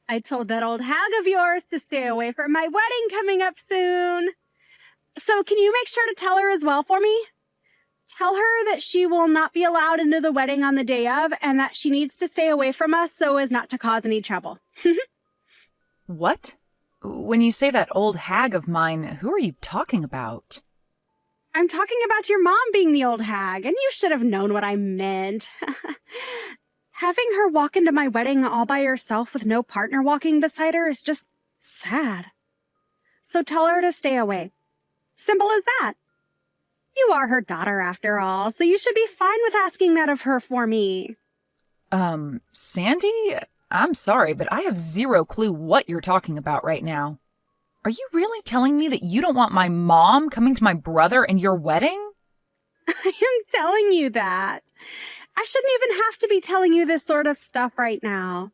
I told that old hag of yours to stay away from my wedding coming up soon. So can you make sure to tell her as well for me? Tell her that she will not be allowed into the wedding on the day of and that she needs to stay away from us so as not to cause any trouble. What? When you say that old hag of mine, who are you talking about? I'm talking about your mom being the old hag, and you should have known what I meant. Having her walk into my wedding all by herself with no partner walking beside her is just sad. So tell her to stay away. Simple as that. You are her daughter after all, so you should be fine with asking that of her for me. Sandy? I'm sorry, but I have zero clue what you're talking about right now. Are you really telling me that you don't want my mom coming to my brother and your wedding? I am telling you that. I shouldn't even have to be telling you this sort of stuff right now.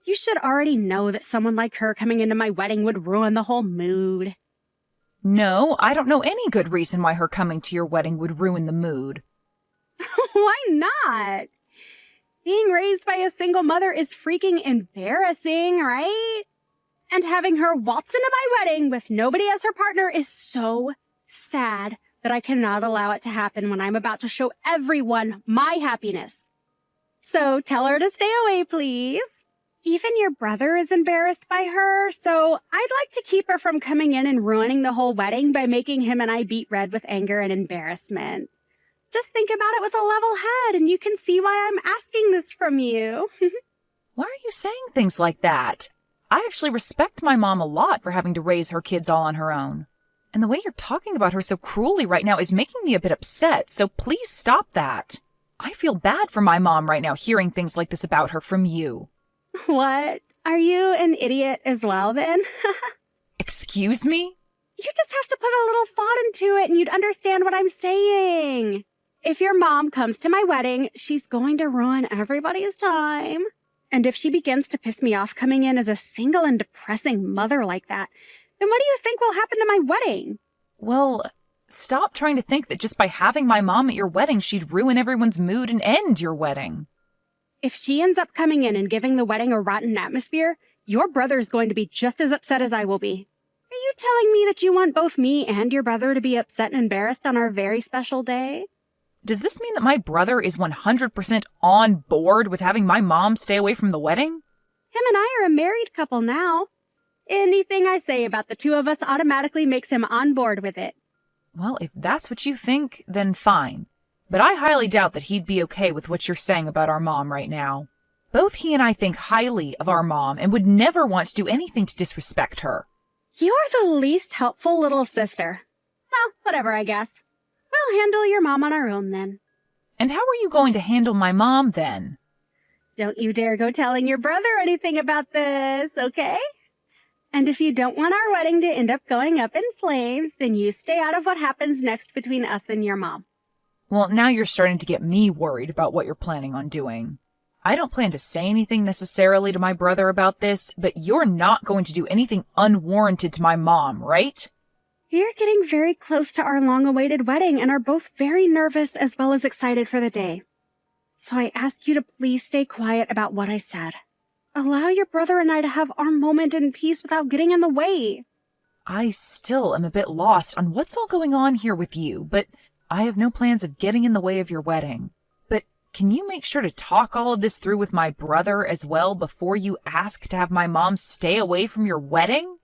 You should already know that someone like her coming into my wedding would ruin the whole mood. No, I don't know any good reason why her coming to your wedding would ruin the mood. Why not? Being raised by a single mother is freaking embarrassing, right? And having her waltz into my wedding with nobody as her partner is so sad that I cannot allow it to happen when I'm about to show everyone my happiness. So tell her to stay away, please. Even your brother is embarrassed by her, so I'd like to keep her from coming in and ruining the whole wedding by making him and I beet red with anger and embarrassment. Just think about it with a level head, and you can see why I'm asking this from you. Why are you saying things like that? I actually respect my mom a lot for having to raise her kids all on her own. And the way you're talking about her so cruelly right now is making me a bit upset, so please stop that. I feel bad for my mom right now hearing things like this about her from you. What? Are you an idiot as well, then? Excuse me? You just have to put a little thought into it and you'd understand what I'm saying. If your mom comes to my wedding, she's going to ruin everybody's time. And if she begins to piss me off coming in as a single and depressing mother like that, then what do you think will happen to my wedding? Well, stop trying to think that just by having my mom at your wedding, she'd ruin everyone's mood and end your wedding. If she ends up coming in and giving the wedding a rotten atmosphere, your brother is going to be just as upset as I will be. Are you telling me that you want both me and your brother to be upset and embarrassed on our very special day? Does this mean that my brother is 100% on board with having my mom stay away from the wedding? Him and I are a married couple now. Anything I say about the two of us automatically makes him on board with it. Well, if that's what you think, then fine. But I highly doubt that he'd be okay with what you're saying about our mom right now. Both he and I think highly of our mom and would never want to do anything to disrespect her. You're the least helpful little sister. Well, whatever, I guess. We'll handle your mom on our own then. And how are you going to handle my mom then? Don't you dare go telling your brother anything about this, okay? And if you don't want our wedding to end up going up in flames, then you stay out of what happens next between us and your mom. Well, now you're starting to get me worried about what you're planning on doing. I don't plan to say anything necessarily to my brother about this, but you're not going to do anything unwarranted to my mom, right? We're getting very close to our long-awaited wedding and are both very nervous as well as excited for the day. So I ask you to please stay quiet about what I said. Allow your brother and I to have our moment in peace without getting in the way. I still am a bit lost on what's all going on here with you, but I have no plans of getting in the way of your wedding. But can you make sure to talk all of this through with my brother as well before you ask to have my mom stay away from your wedding?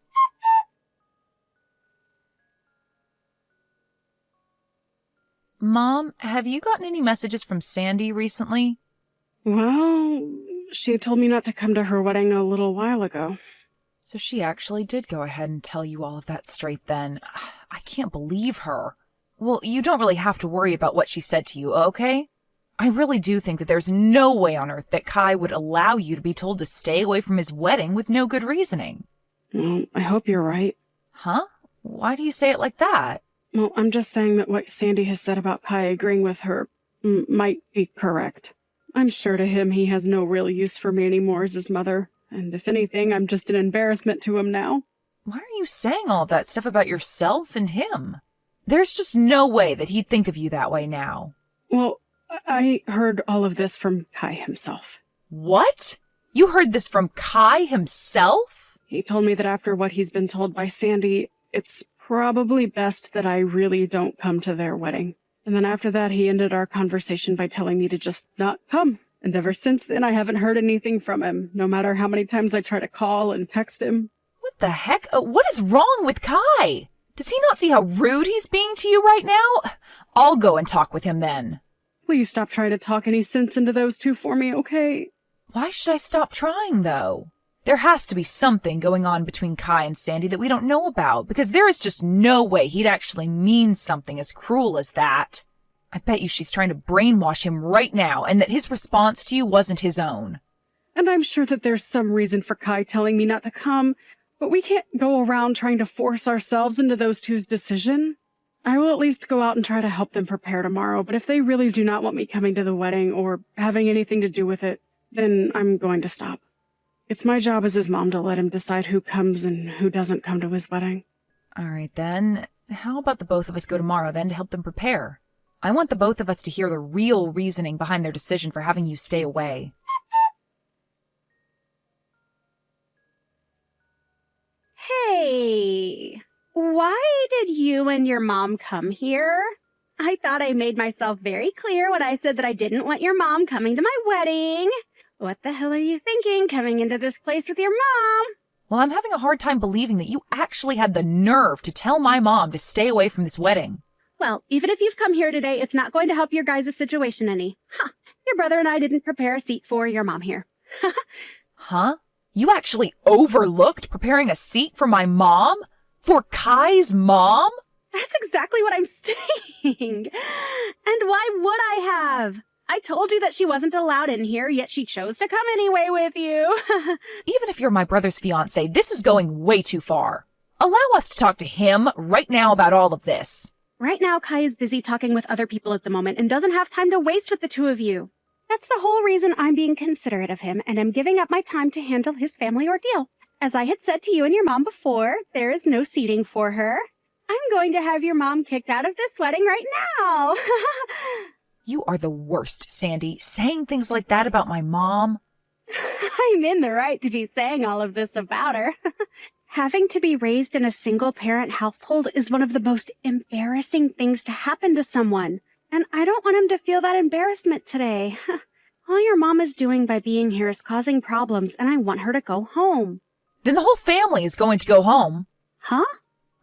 Mom, have you gotten any messages from Sandy recently? Well, she had told me not to come to her wedding a little while ago. So she actually did go ahead and tell you all of that straight then. I can't believe her. Well, you don't really have to worry about what she said to you, okay? I really do think that there's no way on earth that Kai would allow you to be told to stay away from his wedding with no good reasoning. Well, I hope you're right. Huh? Why do you say it like that? Well, I'm just saying that what Sandy has said about Kai agreeing with her might be correct. I'm sure to him he has no real use for me anymore as his mother, and if anything, I'm just an embarrassment to him now. Why are you saying all that stuff about yourself and him? There's just no way that he'd think of you that way now. Well, I heard all of this from Kai himself. What? You heard this from Kai himself? He told me that after what he's been told by Sandy, it's probably best that I really don't come to their wedding. And then after that, he ended our conversation by telling me to just not come. And ever since then, I haven't heard anything from him, no matter how many times I try to call and text him. What the heck? What is wrong with Kai? Does he not see how rude he's being to you right now? I'll go and talk with him then. Please stop trying to talk any sense into those two for me, okay? Why should I stop trying, though? There has to be something going on between Kai and Sandy that we don't know about, because there is just no way he'd actually mean something as cruel as that. I bet you she's trying to brainwash him right now, and that his response to you wasn't his own. And I'm sure that there's some reason for Kai telling me not to come, but we can't go around trying to force ourselves into those two's decision. I will at least go out and try to help them prepare tomorrow, but if they really do not want me coming to the wedding or having anything to do with it, then I'm going to stop. It's my job as his mom to let him decide who comes and who doesn't come to his wedding. All right, then. How about the both of us go tomorrow, then, to help them prepare? I want the both of us to hear the real reasoning behind their decision for having you stay away. Hey, why did you and your mom come here? I thought I made myself very clear when I said that I didn't want your mom coming to my wedding. What the hell are you thinking coming into this place with your mom? Well, I'm having a hard time believing that you actually had the nerve to tell my mom to stay away from this wedding. Well, even if you've come here today, it's not going to help your guys' situation any. Your brother and I didn't prepare a seat for your mom here. Huh? You actually overlooked preparing a seat for my mom? For Kai's mom? That's exactly what I'm saying. And why would I have? I told you that she wasn't allowed in here, yet she chose to come anyway with you. Even if you're my brother's fiancé, this is going way too far. Allow us to talk to him right now about all of this. Right now, Kai is busy talking with other people at the moment and doesn't have time to waste with the two of you. That's the whole reason I'm being considerate of him and am giving up my time to handle his family ordeal. As I had said to you and your mom before, there is no seating for her. I'm going to have your mom kicked out of this wedding right now. You are the worst, Sandy, saying things like that about my mom. I'm in the right to be saying all of this about her. Having to be raised in a single-parent household is one of the most embarrassing things to happen to someone. And I don't want him to feel that embarrassment today. All your mom is doing by being here is causing problems, and I want her to go home. Then the whole family is going to go home. Huh?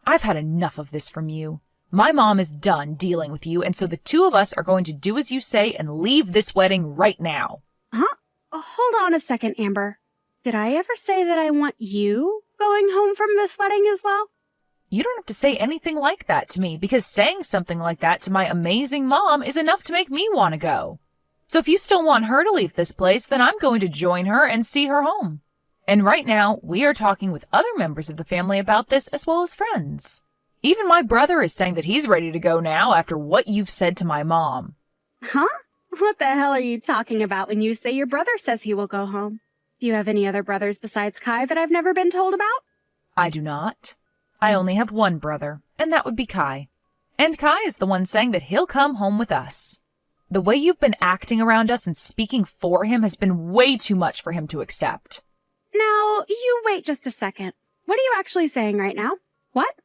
I've had enough of this from you. My mom is done dealing with you, and so the two of us are going to do as you say and leave this wedding right now. Huh? Hold on a second, Amber. Did I ever say that I want you going home from this wedding as well? You don't have to say anything like that to me, because saying something like that to my amazing mom is enough to make me want to go. So if you still want her to leave this place, then I'm going to join her and see her home. And right now, we are talking with other members of the family about this as well as friends. Even my brother is saying that he's ready to go now after what you've said to my mom. Huh? What the hell are you talking about when you say your brother says he will go home? Do you have any other brothers besides Kai that I've never been told about? I do not. I only have one brother, and that would be Kai. And Kai is the one saying that he'll come home with us. The way you've been acting around us and speaking for him has been way too much for him to accept. Now, you wait just a second. What are you actually saying right now? What?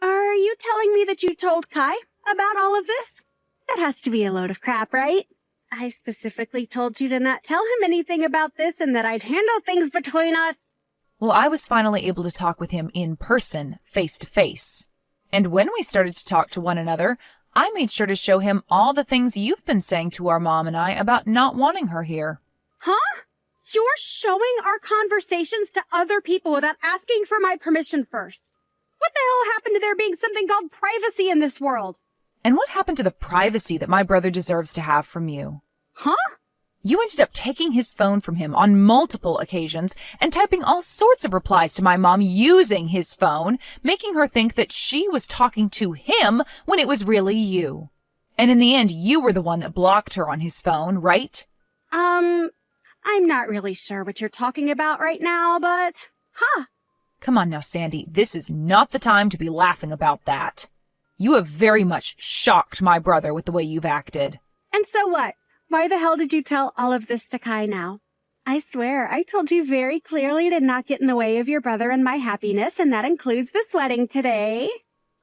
Are you telling me that you told Kai about all of this? That has to be a load of crap, right? I specifically told you to not tell him anything about this and that I'd handle things between us. Well, I was finally able to talk with him in person, face to face. And when we started to talk to one another, I made sure to show him all the things you've been saying to our mom and I about not wanting her here. Huh? You're showing our conversations to other people without asking for my permission first. What the hell happened to there being something called privacy in this world? And what happened to the privacy that my brother deserves to have from you? Huh? You ended up taking his phone from him on multiple occasions and typing all sorts of replies to my mom using his phone, making her think that she was talking to him when it was really you. And in the end, you were the one that blocked her on his phone, right? I'm not really sure what you're talking about right now, but... Huh. Come on now, Sandy. This is not the time to be laughing about that. You have very much shocked my brother with the way you've acted. And so what? Why the hell did you tell all of this to Kai now? I swear, I told you very clearly to not get in the way of your brother and my happiness, and that includes this wedding today.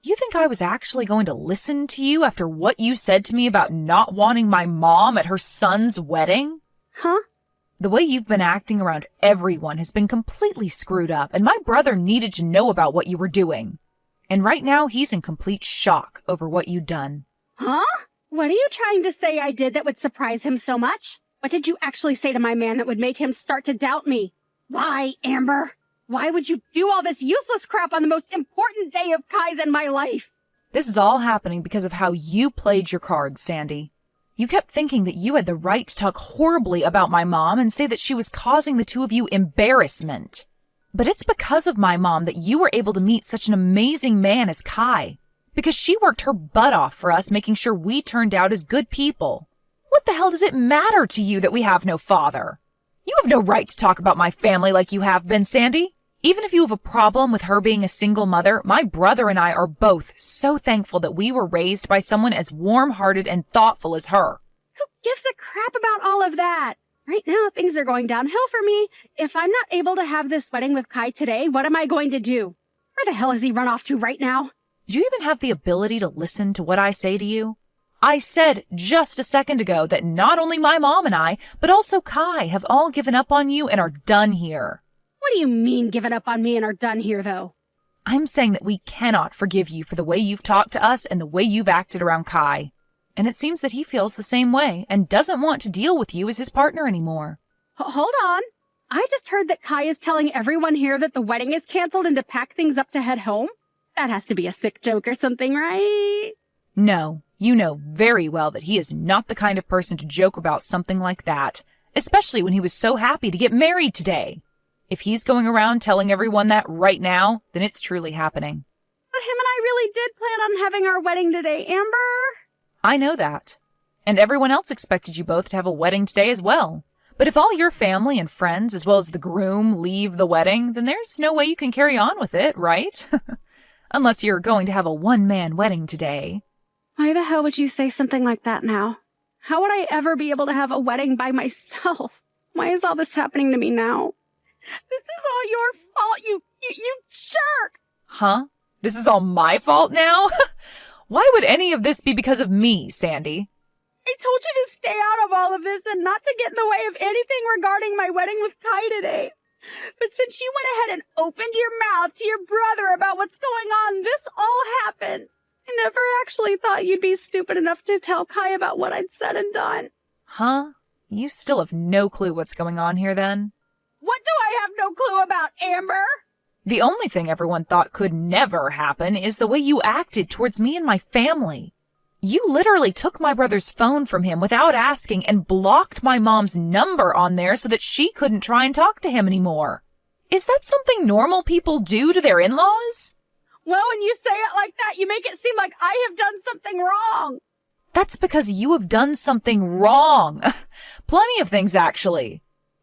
You think I was actually going to listen to you after what you said to me about not wanting my mom at her son's wedding? Huh? The way you've been acting around everyone has been completely screwed up, and my brother needed to know about what you were doing. And right now, he's in complete shock over what you'd done. Huh? What are you trying to say I did that would surprise him so much? What did you actually say to my man that would make him start to doubt me? Why, Amber? Why would you do all this useless crap on the most important day of Kai's and my life? This is all happening because of how you played your cards, Sandy. You kept thinking that you had the right to talk horribly about my mom and say that she was causing the two of you embarrassment. But it's because of my mom that you were able to meet such an amazing man as Kai. Because she worked her butt off for us, making sure we turned out as good people. What the hell does it matter to you that we have no father? You have no right to talk about my family like you have been, Sandy. Even if you have a problem with her being a single mother, my brother and I are both so thankful that we were raised by someone as warm-hearted and thoughtful as her. Who gives a crap about all of that? Right now, things are going downhill for me. If I'm not able to have this wedding with Kai today, what am I going to do? Where the hell has he run off to right now? Do you even have the ability to listen to what I say to you? I said just a second ago that not only my mom and I, but also Kai have all given up on you and are done here. What do you mean given up on me and are done here, though? I'm saying that we cannot forgive you for the way you've talked to us and the way you've acted around Kai. And it seems that he feels the same way and doesn't want to deal with you as his partner anymore. Hold on. I just heard that Kai is telling everyone here that the wedding is canceled and to pack things up to head home. That has to be a sick joke or something, right? No, you know very well that he is not the kind of person to joke about something like that, especially when he was so happy to get married today. If he's going around telling everyone that right now, then it's truly happening. But him and I really did plan on having our wedding today, Amber. I know that. And everyone else expected you both to have a wedding today as well. But if all your family and friends, as well as the groom, leave the wedding, then there's no way you can carry on with it, right? Unless you're going to have a one-man wedding today. Why the hell would you say something like that now? How would I ever be able to have a wedding by myself? Why is all this happening to me now? This is all your fault, you jerk! Huh? This is all my fault now? Why would any of this be because of me, Sandy? I told you to stay out of all of this and not to get in the way of anything regarding my wedding with Kai today. But since you went ahead and opened your mouth to your brother about what's going on, this all happened. I never actually thought you'd be stupid enough to tell Kai about what I'd said and done. Huh? You still have no clue what's going on here then? What do I have no clue about, Amber? The only thing everyone thought could never happen is the way you acted towards me and my family. You literally took my brother's phone from him without asking and blocked my mom's number on there so that she couldn't try and talk to him anymore. Is that something normal people do to their in-laws? Well, when you say it like that, you make it seem like I have done something wrong. That's because you have done something wrong. Plenty of things, actually.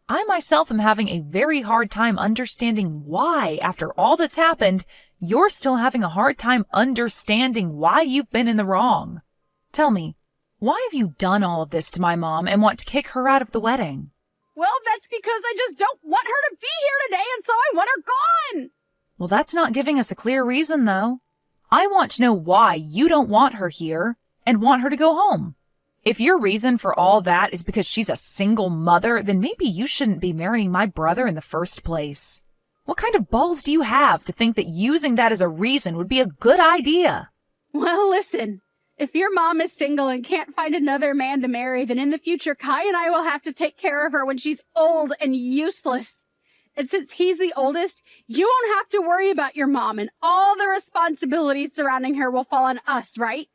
I myself am having a very hard time understanding why, after all that's happened, you're still having a hard time understanding why you've been in the wrong. Tell me, why have you done all of this to my mom and want to kick her out of the wedding? Well, that's because I just don't want her to be here today, and so I want her gone. Well, that's not giving us a clear reason, though. I want to know why you don't want her here and want her to go home. If your reason for all that is because she's a single mother, then maybe you shouldn't be marrying my brother in the first place. What kind of balls do you have to think that using that as a reason would be a good idea? Well, listen, if your mom is single and can't find another man to marry, then in the future, Kai and I will have to take care of her when she's old and useless. And since he's the oldest, you won't have to worry about your mom, and all the responsibilities surrounding her will fall on us, right?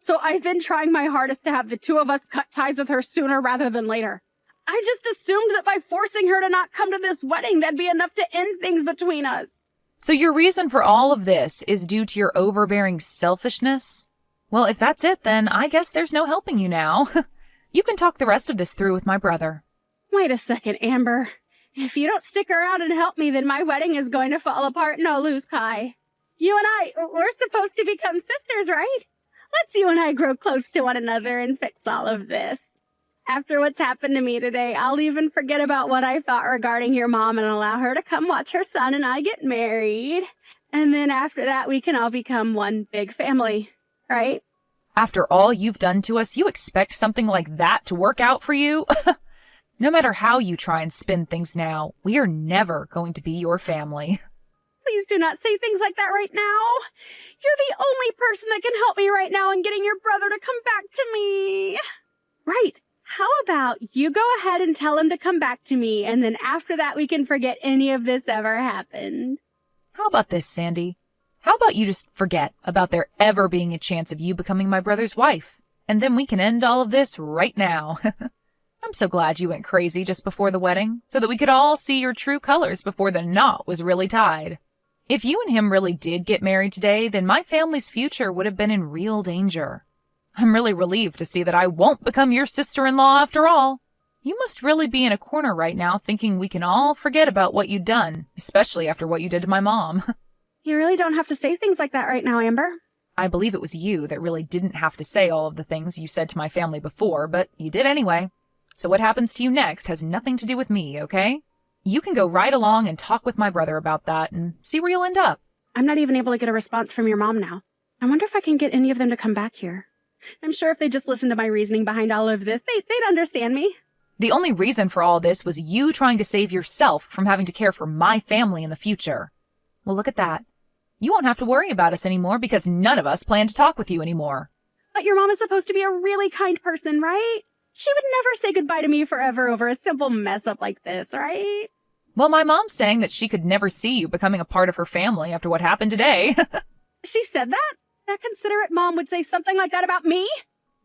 So I've been trying my hardest to have the two of us cut ties with her sooner rather than later. I just assumed that by forcing her to not come to this wedding, that'd be enough to end things between us. So your reason for all of this is due to your overbearing selfishness? Well, if that's it, then I guess there's no helping you now. You can talk the rest of this through with my brother. Wait a second, Amber. If you don't stick around and help me, then my wedding is going to fall apart and I'll lose Kai. You and we're supposed to become sisters, right? Let's you and I grow close to one another and fix all of this. After what's happened to me today, I'll even forget about what I thought regarding your mom and allow her to come watch her son and I get married. And then after that, we can all become one big family, right? After all you've done to us, you expect something like that to work out for you? No matter how you try and spin things now, we are never going to be your family. Please do not say things like that right now. You're the only person that can help me right now in getting your brother to come back to me. Right. How about you go ahead and tell him to come back to me, and then after that we can forget any of this ever happened. How about this, Sandy? How about you just forget about there ever being a chance of you becoming my brother's wife, and then we can end all of this right now. I'm so glad you went crazy just before the wedding, so that we could all see your true colors before the knot was really tied. If you and him really did get married today, then my family's future would have been in real danger. I'm really relieved to see that I won't become your sister-in-law after all. You must really be in a corner right now thinking we can all forget about what you've done, especially after what you did to my mom. You really don't have to say things like that right now, Amber. I believe it was you that really didn't have to say all of the things you said to my family before, but you did anyway. So what happens to you next has nothing to do with me, okay? You can go right along and talk with my brother about that and see where you'll end up. I'm not even able to get a response from your mom now. I wonder if I can get any of them to come back here. I'm sure if they just listened to my reasoning behind all of this, they'd understand me. The only reason for all this was you trying to save yourself from having to care for my family in the future. Well, look at that. You won't have to worry about us anymore because none of us plan to talk with you anymore. But your mom is supposed to be a really kind person, right? She would never say goodbye to me forever over a simple mess up like this, right? Well, my mom's saying that she could never see you becoming a part of her family after what happened today. She said that? That considerate mom would say something like that about me?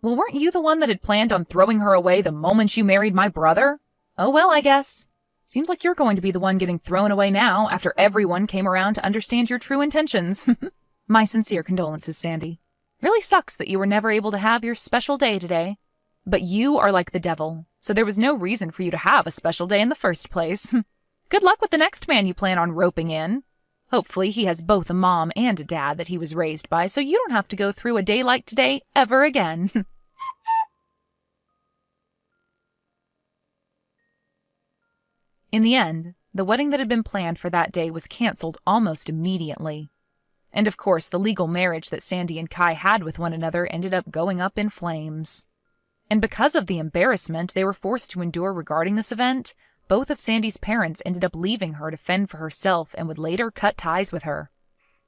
Well, weren't you the one that had planned on throwing her away the moment you married my brother? Oh, well, I guess. Seems like you're going to be the one getting thrown away now after everyone came around to understand your true intentions. My sincere condolences, Sandy. Really sucks that you were never able to have your special day today. But you are like the devil, so there was no reason for you to have a special day in the first place. Good luck with the next man you plan on roping in. Hopefully he has both a mom and a dad that he was raised by, so you don't have to go through a day like today ever again. In the end, the wedding that had been planned for that day was canceled almost immediately. And of course, the legal marriage that Sandy and Kai had with one another ended up going up in flames. And because of the embarrassment they were forced to endure regarding this event, both of Sandy's parents ended up leaving her to fend for herself and would later cut ties with her.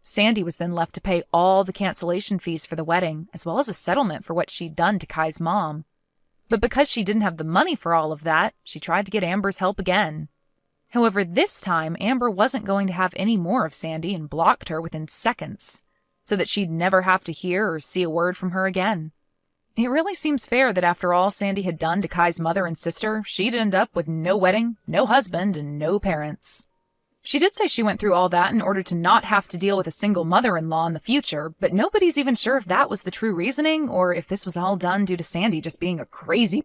Sandy was then left to pay all the cancellation fees for the wedding, as well as a settlement for what she'd done to Kai's mom. But because she didn't have the money for all of that, she tried to get Amber's help again. However, this time, Amber wasn't going to have any more of Sandy and blocked her within seconds, so that she'd never have to hear or see a word from her again. It really seems fair that after all Sandy had done to Kai's mother and sister, she'd end up with no wedding, no husband, and no parents. She did say she went through all that in order to not have to deal with a single mother-in-law in the future, but nobody's even sure if that was the true reasoning or if this was all done due to Sandy just being a crazy